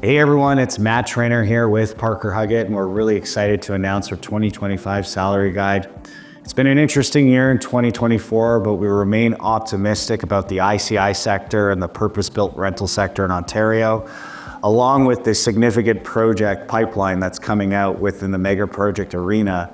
Hey everyone, it's Matt Trainer here with Parker Huggett, and we're really excited to announce our 2025 salary guide. It's been an interesting year in 2024, but we remain optimistic about the ICI sector and the purpose-built rental sector in Ontario, along with the significant project pipeline that's coming out within the mega project arena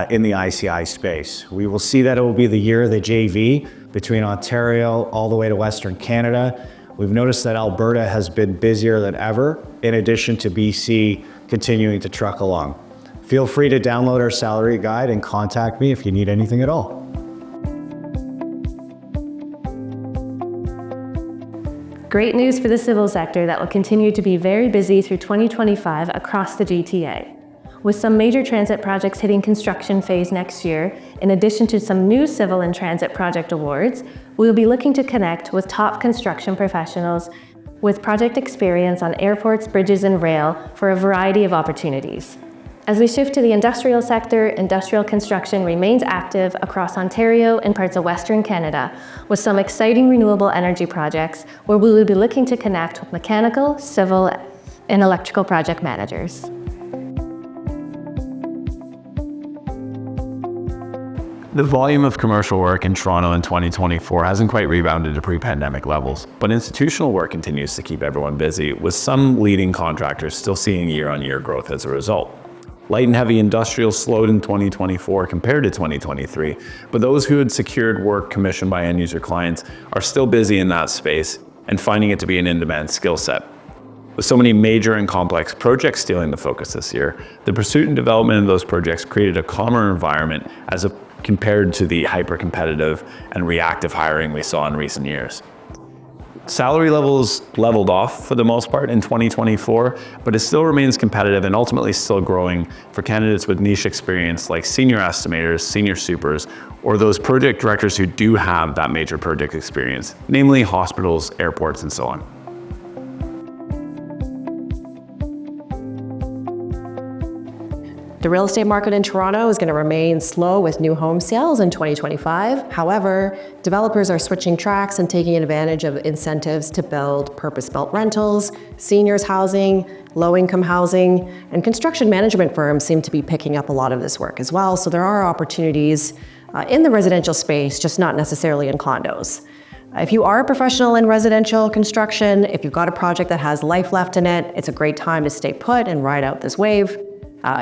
in the ICI space. We will see that it will be the year of the JV between Ontario all the way to Western Canada. We've noticed that Alberta has been busier than ever, in addition to BC continuing to truck along. Feel free to download our salary guide and contact me if you need anything at all. Great news for the civil sector that will continue to be very busy through 2025 across the GTA. With some major transit projects hitting construction phase next year, in addition to some new civil and transit project awards, we will be looking to connect with top construction professionals with project experience on airports, bridges, and rail for a variety of opportunities. As we shift to the industrial sector, industrial construction remains active across Ontario and parts of Western Canada, with some exciting renewable energy projects where we will be looking to connect with mechanical, civil, and electrical project managers. The volume of commercial work in Toronto in 2024 hasn't quite rebounded to pre-pandemic levels, but institutional work continues to keep everyone busy, with some leading contractors still seeing year-on-year growth as a result. Light and heavy industrial slowed in 2024 compared to 2023, but those who had secured work commissioned by end-user clients are still busy in that space and finding it to be an in-demand skill set. With so many major and complex projects stealing the focus this year, the pursuit and development of those projects created a calmer environment compared to the hyper-competitive and reactive hiring we saw in recent years. Salary levels leveled off for the most part in 2024, but it still remains competitive and ultimately still growing for candidates with niche experience like senior estimators, senior supers, or those project directors who do have that major project experience, namely hospitals, airports, and so on. The real estate market in Toronto is going to remain slow with new home sales in 2025. However, developers are switching tracks and taking advantage of incentives to build purpose-built rentals, seniors housing, low-income housing, and construction management firms seem to be picking up a lot of this work as well. So there are opportunities in the residential space, just not necessarily in condos. If you are a professional in residential construction, if you've got a project that has life left in it, it's a great time to stay put and ride out this wave.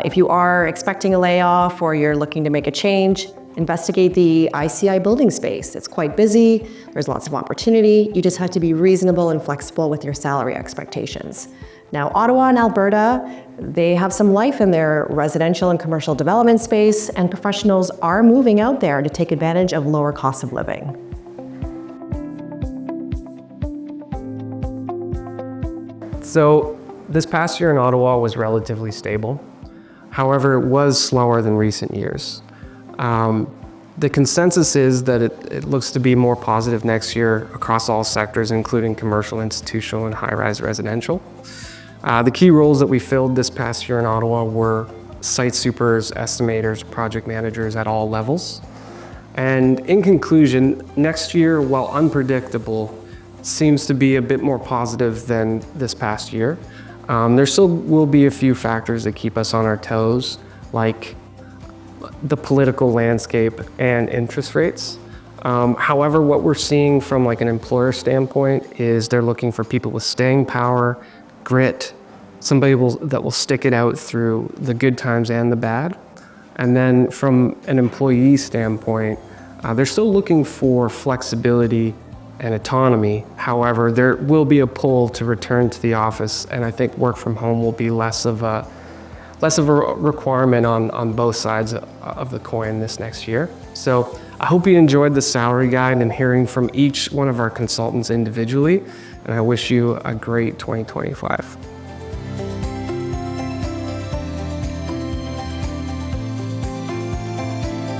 If you are expecting a layoff or you're looking to make a change, investigate the ICI building space. It's quite busy, there's lots of opportunity. You just have to be reasonable and flexible with your salary expectations. Now, Ottawa and Alberta, they have some life in their residential and commercial development space, and professionals are moving out there to take advantage of lower costs of living. So this past year in Ottawa was relatively stable. However, it was slower than recent years. The consensus is that it looks to be more positive next year across all sectors, including commercial, institutional, and high-rise residential. The key roles that we filled this past year in Ottawa were site supers, estimators, project managers at all levels. And in conclusion, next year, while unpredictable, seems to be a bit more positive than this past year. There still will be a few factors that keep us on our toes, like the political landscape and interest rates. However, what we're seeing from like an employer standpoint is they're looking for people with staying power, grit, somebody that will stick it out through the good times and the bad. And then from an employee standpoint, they're still looking for flexibility and autonomy. However, there will be a pull to return to the office, and I think work from home will be less of a requirement on both sides of the coin this next year. So I hope you enjoyed the salary guide and hearing from each one of our consultants individually, and I wish you a great 2025.